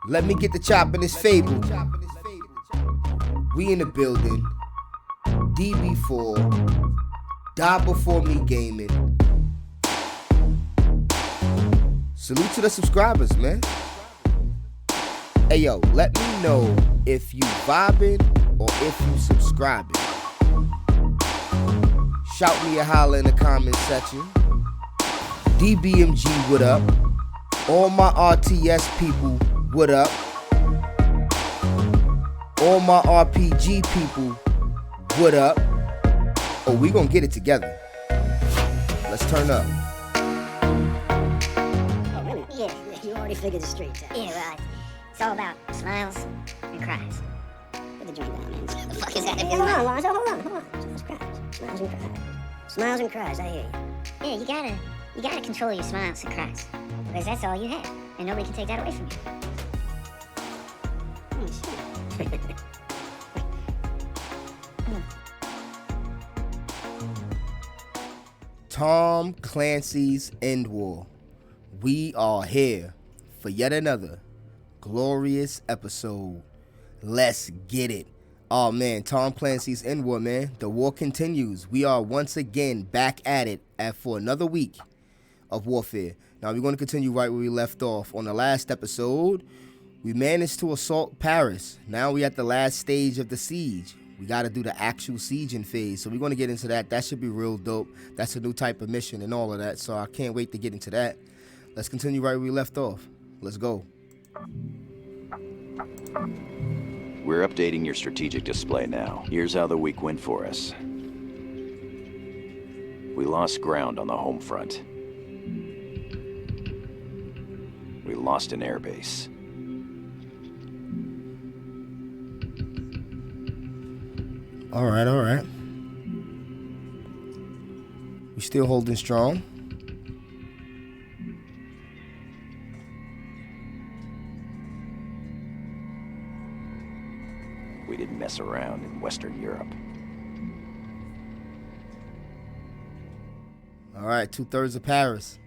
Let me get the chop in this fable. We in the building. DB4. Die Before Me Gaming. Salute to the subscribers, man. Hey yo, let me know if you vibing or if you subscribing. Shout me a holler in the comment section. DBMG, what up? All my RTS people, what up? All my RPG people, what up? Oh, we gonna get it together. Let's turn up. Oh, really? Yeah, you already figured the streets out. Yeah, well, it's all about smiles and cries. Put the joint down, man. What the fuck is that? Hold on, Lonzo, hold on. Smiles and cries. Smiles and cries. Smiles and cries, I hear you. Yeah, you gotta control your smiles and cries. Because that's all you have. And nobody can take that away from you. Oh, shit. Tom Clancy's ENDWAR. We are here for yet another glorious episode. Let's get it. Oh man, Tom Clancy's ENDWAR, man. The war continues. We are once again back at it for another week of warfare. Now we're going to continue right where we left off. On the last episode, we managed to assault Paris. Now we at the last stage of the siege. We got to do the actual sieging phase. So we're going to get into that. That should be real dope. That's a new type of mission and all of that. So I can't wait to get into that. Let's continue right where we left off. Let's go. We're updating your strategic display now. Here's how the week went for us. We lost ground on the home front. We lost an airbase. All right. We still holding strong. We didn't mess around in Western Europe. All right, 2/3 of Paris.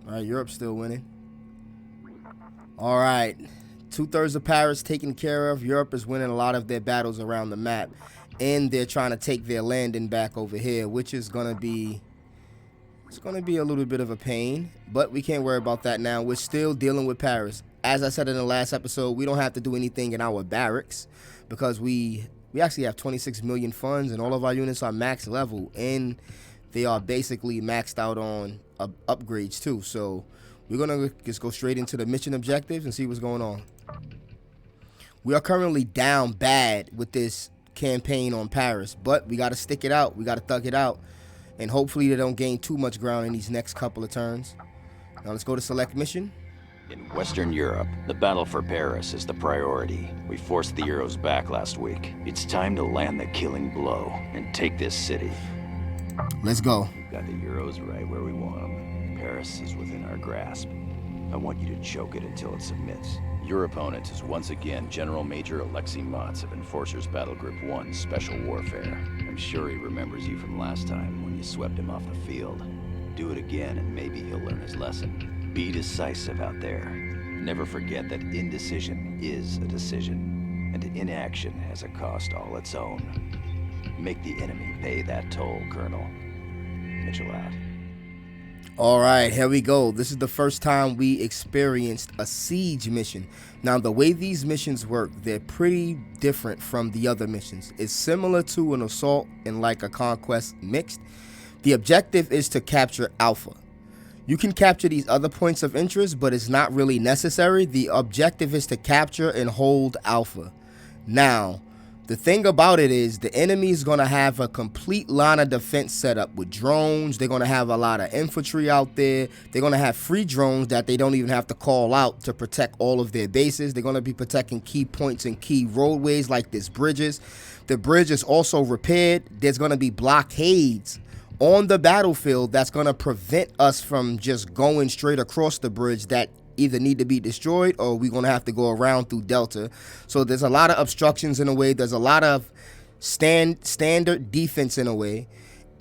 All right, Europe's still winning. All right, 2/3 of Paris taken care of. Europe is winning a lot of their battles around the map, and they're trying to take their landing back over here, which is gonna be a little bit of a pain, but we can't worry about that now. We're still dealing with Paris. As I said in the last episode, we don't have to do anything in our barracks because we actually have 26 million funds, and all of our units are max level, and they are basically maxed out on upgrades too. So we're gonna just go straight into the mission objectives and see what's going on. We are currently down bad with this campaign on Paris, but we got to stick it out. We got to thug it out, and hopefully they don't gain too much ground in these next couple of turns. Now let's go to select mission. In Western Europe, the battle for Paris is the priority. We forced the Euros back last week. It's time to land the killing blow and take this city. Let's go. We've got the Euros right where we want them. Paris is within our grasp. I want you to choke it until it submits. Your opponent is once again General Major Alexei Motz of Enforcers Battle Group 1 Special Warfare. I'm sure he remembers you from last time when you swept him off the field. Do it again and maybe he'll learn his lesson. Be decisive out there. Never forget that indecision is a decision, and inaction has a cost all its own. Make the enemy pay that toll, Colonel. Mitchell out. All right, here we go. This is the first time we experienced a siege mission. Now, the way these missions work, they're pretty different from the other missions. It's similar to an assault and like a conquest mixed. The objective is to capture Alpha. You can capture these other points of interest, but it's not really necessary. The objective is to capture and hold Alpha. Now, the thing about it is the enemy is going to have a complete line of defense set up with drones. They're going to have a lot of infantry out there. They're going to have free drones that they don't even have to call out to protect all of their bases. They're going to be protecting key points and key roadways like this bridges. The bridge is also repaired. There's going to be blockades on the battlefield that's going to prevent us from just going straight across the bridge that either need to be destroyed or we're going to have to go around through Delta. So there's a lot of obstructions in a way. There's a lot of standard defense in a way.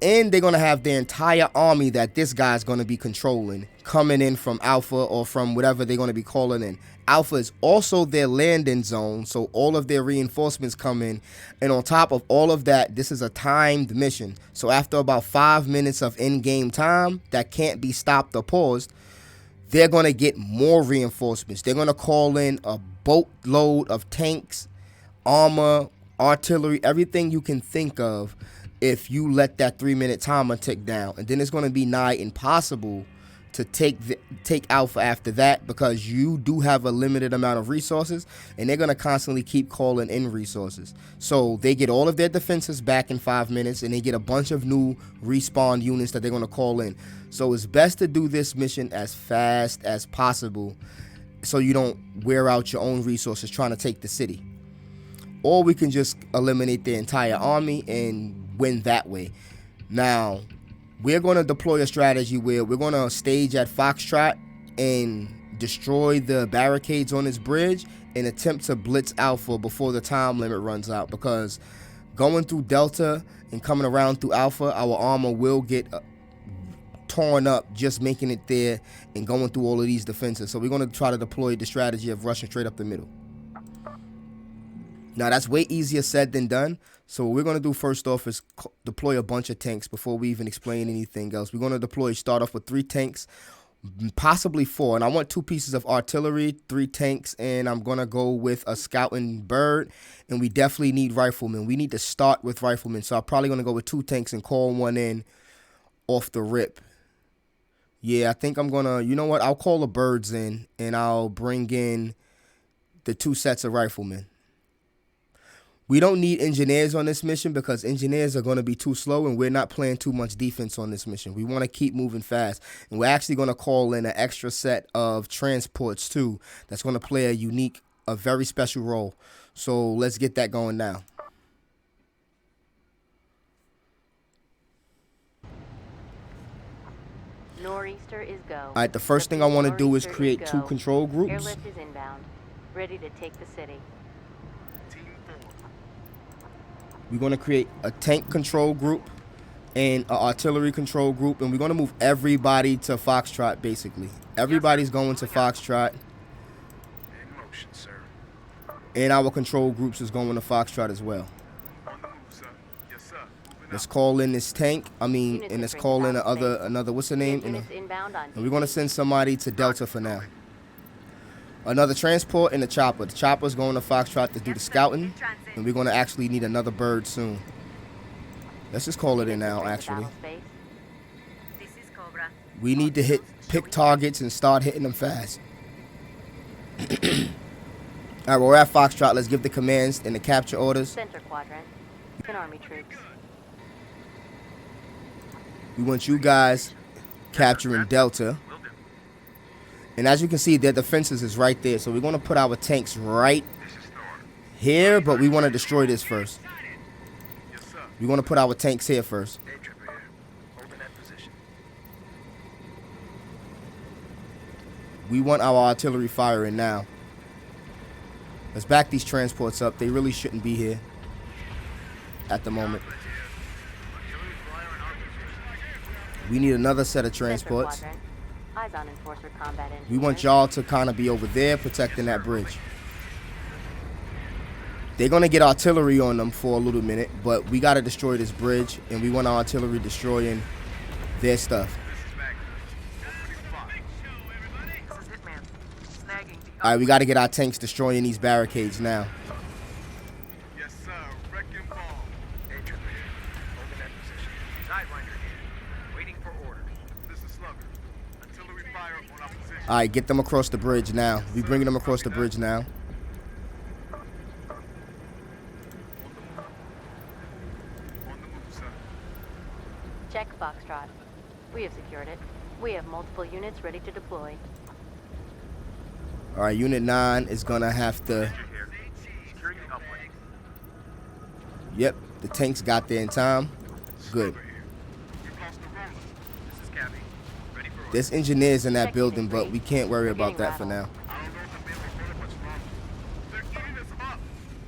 And they're going to have their entire army that this guy's going to be controlling coming in from Alpha or from whatever they're going to be calling in. Alpha is also their landing zone, so all of their reinforcements come in. And on top of all of that, this is a timed mission. So after about 5 minutes of in-game time that can't be stopped or paused, they're going to get more reinforcements. They're going to call in a boatload of tanks, armor, artillery, everything you can think of if you let that 3-minute timer tick down. And then it's going to be nigh impossible to take Alpha after that, because you do have a limited amount of resources, and they're going to constantly keep calling in resources. So they get all of their defenses back in 5 minutes, and they get a bunch of new respawn units that they're going to call in. So it's best to do this mission as fast as possible so you don't wear out your own resources trying to take the city. Or we can just eliminate the entire army and win that way. Now, we're going to deploy a strategy where we're going to stage at Foxtrot and destroy the barricades on this bridge and attempt to blitz Alpha before the time limit runs out, because going through Delta and coming around through Alpha, our armor will get torn up just making it there and going through all of these defenses. So we're going to try to deploy the strategy of rushing straight up the middle. Now, that's way easier said than done. So what we're going to do first off is deploy a bunch of tanks before we even explain anything else. We're going to start off with 3 tanks, possibly 4. And I want 2 pieces of artillery, 3 tanks, and I'm going to go with a scouting bird. And we definitely need riflemen. We need to start with riflemen. So I'm probably going to go with 2 tanks and call one in off the rip. Yeah, I think I'm going to, you know what? I'll call the birds in, and I'll bring in the 2 sets of riflemen. We don't need engineers on this mission because engineers are going to be too slow, and we're not playing too much defense on this mission. We want to keep moving fast. And we're actually going to call in an extra set of transports too. That's going to play a very special role. So let's get that going now. Nor'easter is go. All right, the first thing I want to do is create 2 control groups. Airlift is inbound, ready to take the city. We're going to create a tank control group and an artillery control group, and we're going to move everybody to Foxtrot, basically. Everybody's going to Foxtrot. And our control groups is going to Foxtrot as well. Let's call in this tank. And let's call in another what's the name? And we're going to send somebody to Delta for now. Another transport and a chopper. The chopper's going to Foxtrot to do the scouting, and we're going to actually need another bird soon. Let's just call it in now, actually. We need to pick targets and start hitting them fast. All right, we're at Foxtrot. Let's give the commands and the capture orders. Center quadrant, and army troops. We want you guys capturing Delta. And as you can see, their defenses is right there. So we're going to put our tanks right here, but we want to destroy this first. We're going to put our tanks here first. We want our artillery firing now. Let's back these transports up. They really shouldn't be here at the moment. We need another set of transports. Eyes on enforcer combat engineers. We want y'all to kind of be over there protecting that bridge. They're going to get artillery on them for a little minute, but we got to destroy this bridge, and we want our artillery destroying their stuff. All right, we got to get our tanks destroying these barricades now. Yes, sir. Wrecking ball. Holding that position. Sidewinder here. Waiting for orders. This is Slugger. Artillery fire on our position. All right, get them across the bridge now. We bringing them across the bridge now. On the move, sir. Check Foxtrot. We have secured it. We have multiple units ready to deploy. All right, Unit 9 is going to have to... Securing the uplink. Yep, the tanks got there in time. Good. We lost the roller. This is Cabby. Ready for orders. There's engineers in that building, but we can't worry about that for now. I don't know if the building roller what's wrong. They're eating us up.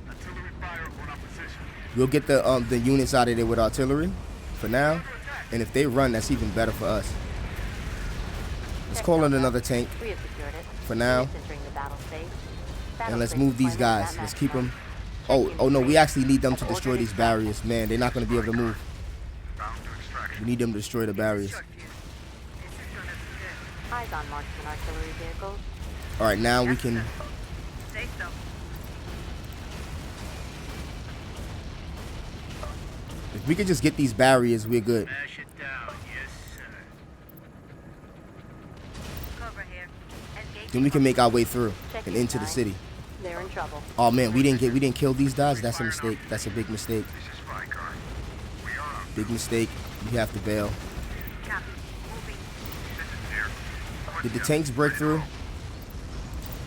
Artillery fire on our position. We'll get the units out of there with artillery for now. And if they run, that's even better for us. Let's call in another tank We have secured it. for now. Units entering the battle stage. Battle And let's stage move these deployment guys. at Let's keep them. maximum. Oh no, we actually need them to destroy these barriers. Man, they're not going to be able to move. Bound to extraction. We need them to destroy the barriers. Eyes on marksman artillery vehicles. All right, now we can. Say so. If we could just get these barriers, we're good. Smash it down, yes, sir. Cover here. Then we can make our way through Check and these into the guys. city. They're in trouble. Oh man, we didn't kill these guys. That's a mistake. That's a big mistake. This is Vicar. We are on. Big mistake. We have to bail. Copy. Moving. This is here. Did the tanks break through?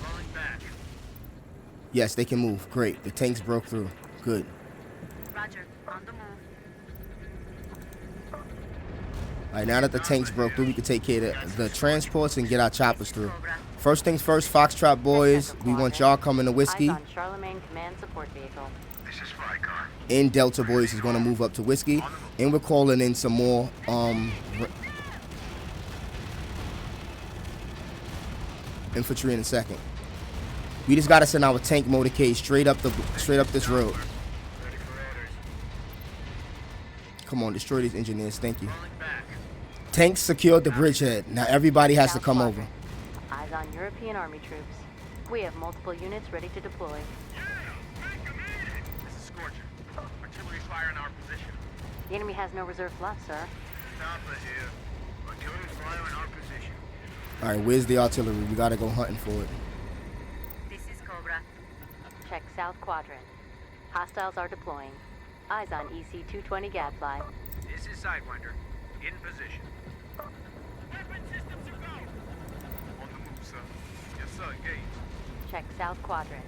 Falling back. Yes, they can move. Great. The tanks broke through. Good. Roger. On the move. All right, now that the tanks broke through, we can take care of the transports and get our choppers through. First things first, Foxtrot boys, we want y'all coming to Whiskey. Eyes on Charlemagne command support vehicle. This is Vicar. And Delta boys is going to move up to Whiskey. And we're calling in some more infantry in a second. We just got to send our tank motorcade straight up this road. Ready for orders. Come on, destroy these engineers. Thank you. Falling back. Tanks secured the bridgehead. Now everybody has to South come quadrant. over. Eyes on European army troops. We have multiple units ready to deploy. This is Scorcher. Artillery fire in our position. The enemy has no reserves left, sir. Stop it here. Artillery fire in our position. All right, where's the artillery? We got to go hunting for it. This is Cobra. Check south quadrant. Hostiles are deploying. Eyes on EC-220 Gadfly. This is Sidewinder. In position. Weapon systems are go. On the move, sir. Yes, sir. Engage. Check south quadrant.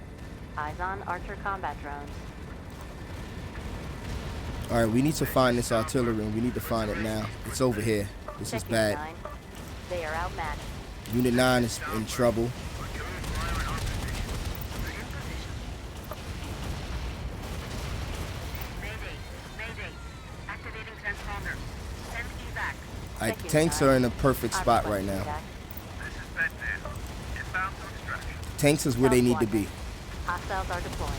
Eyes on Archer combat drones. All right, we need to find this artillery, and we need to find it now. It's over here. This is Check bad. Unit 9. They are outmatched. Unit 9 is in trouble. Artillery fire in our position. In position. Mayday. Mayday. Activating transponder. Send evac. All right, Check Unit tanks 9. are in a perfect I spot right request now. evac. This is Bedman. Inbound to extraction. Tanks is where they need to be. Hostiles are deploying.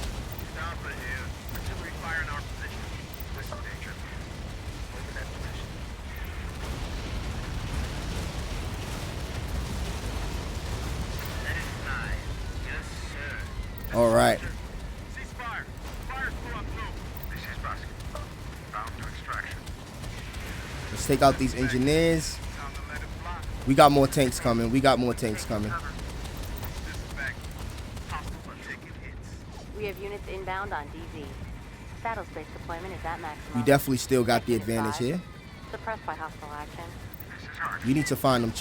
Stop it here. Artillery fire in our position. This is danger. Over that position. That is nine. Yes, sir. All right. Cease fire. Fire's full up too. This is Basket. Bound to extraction. Let's take out these engineers. Time to let it fly. We got more tanks coming. We got more tanks coming. Cover. This is back. Hostiles are taking hits. We have units inbound on DZ. Battle space deployment is at maximum. We definitely still got Check the Unit advantage 5. here. Suppressed by hostile action. This is hard. We need to find them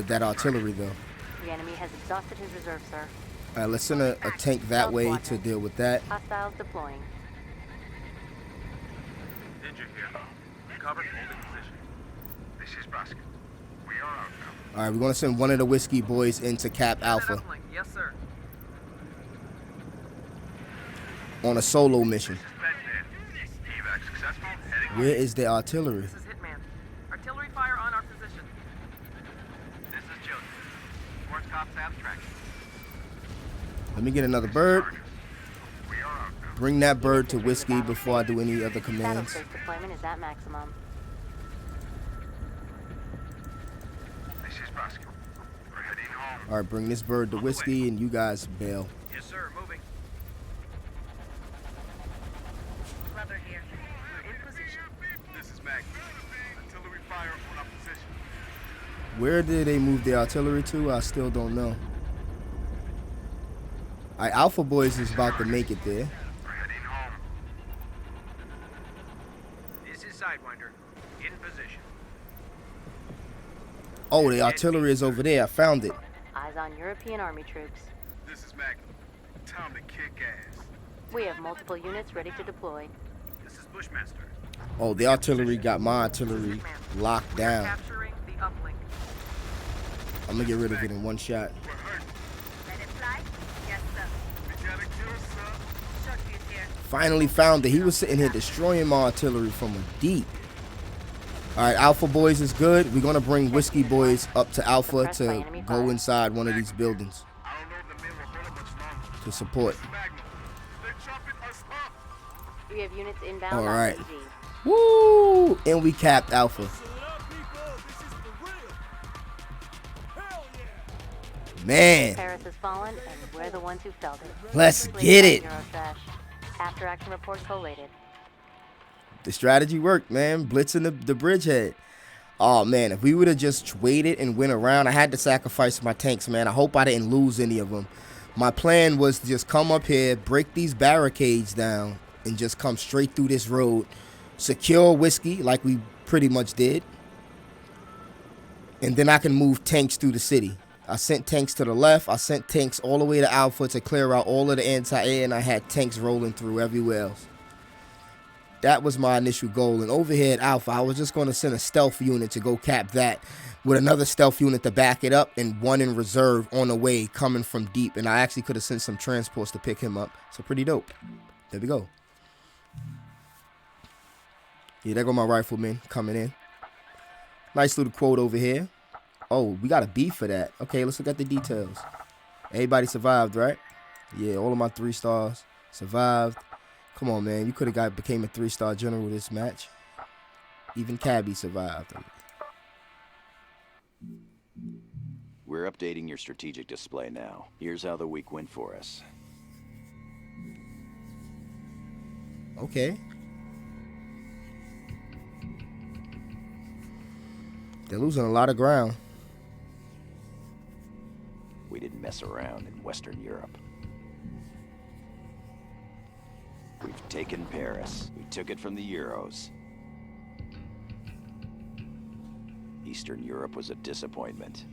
that artillery though. The enemy has exhausted his reserve, sir. All right, let's send a tank that way to deal with that. Hostiles deploying. Ninja here. Cover. Holding position. This is Basket. We are out now. All right, we're gonna send one of the Whiskey boys into Cap Alpha Yes, sir. on a solo mission. This is Bedman. Evac successful. Heading Where is the artillery? This is Hitman. Artillery fire on our position. This is Joseph. Sports cops abstract. Let me get another bird. We are out now. Bring that bird to Whiskey before I do any other Battle commands. space deployment is at maximum. This is Basket. We're heading home. All right, bring this bird to Whiskey, and you guys bail. Yes, sir. Moving. Rubber here. We're in position. This is Mac. Artillery fire on our position. Where did they move the artillery to? I still don't know. All right, Alpha Boys is about to make it there. We're heading home. This is Sidewinder. In position. Oh, the artillery is over there. I found it. Eyes on European army troops. This is Mac. Time to kick ass. We have multiple units ready to deploy. This is Bushmaster. Oh, the artillery got my artillery locked We are down. capturing the uplink. I'm gonna get rid of it in one shot. We're hurt. Let it fly? Yes, sir. We gotta kill, sir. Short fuse here. Finally found it. He was sitting here destroying my artillery from a deep. All right, Alpha Boys is good. We're gonna bring Whiskey Boys up to Alpha Suppressed by to enemy go fire. inside one of these buildings I don't know if the men will hold up much longer. to support. Magnum, they're chopping us up. We have units inbound All on right. AG. Woo! And we capped Alpha. Man, Paris has fallen, and we're the ones who felt it. let's Please get find it. Eurotrash. After action report collated. The strategy worked, man. Blitzing the bridgehead. Oh, man, if we would have just waited and went around, I had to sacrifice my tanks, man. I hope I didn't lose any of them. My plan was to just come up here, break these barricades down, and just come straight through this road. Secure Whiskey, like we pretty much did. And then I can move tanks through the city. I sent tanks to the left. I sent tanks all the way to Alpha to clear out all of the anti-air, and I had tanks rolling through everywhere else. That was my initial goal. And over here at Alpha, I was just going to send a stealth unit to go cap that with another stealth unit to back it up and one in reserve on the way coming from deep. And I actually could have sent some transports to pick him up. So pretty dope. There we go. Yeah, there go my rifleman coming in. Nice little quote over here. Oh, we got a B for that. Okay, let's look at the details. Everybody survived, right? Yeah, all of my 3 stars survived. Come on, man. You could have became a 3-star general this match. Even Cabby survived. We're updating your strategic display now. Here's how the week went for us. Okay. They're losing a lot of ground. We didn't mess around in Western Europe. We've taken Paris. We took it from the Euros. Eastern Europe was a disappointment.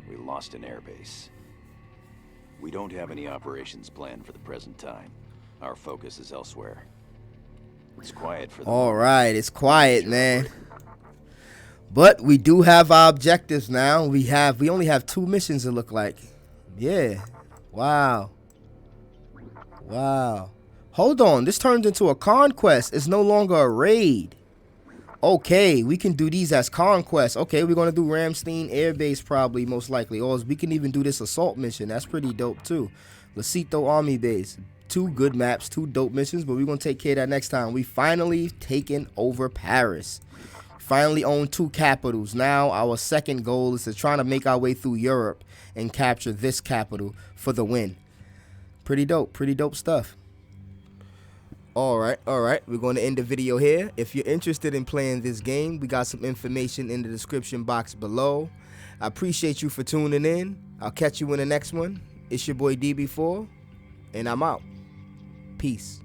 We lost an airbase. We don't have any operations planned for the present time. Our focus is elsewhere. It's quiet for the All right, it's quiet, man. But we do have our objectives now. We only have 2 missions, it look like. Yeah. Wow. Wow. Hold on, this turns into a conquest. It's no longer a raid. Okay, we can do these as conquests. Okay, we're going to do Ramstein Air Base probably, most likely. Or we can even do this assault mission. That's pretty dope, too. Lecito Army Base. 2 good maps, 2 dope missions, but we're going to take care of that next time. We finally taken over Paris. Finally own 2 capitals. Now our second goal is to try to make our way through Europe and capture this capital for the win. Pretty dope stuff. All right. We're going to end the video here. If you're interested in playing this game, we got some information in the description box below. I appreciate you for tuning in. I'll catch you in the next one. It's your boy DB4, and I'm out. Peace.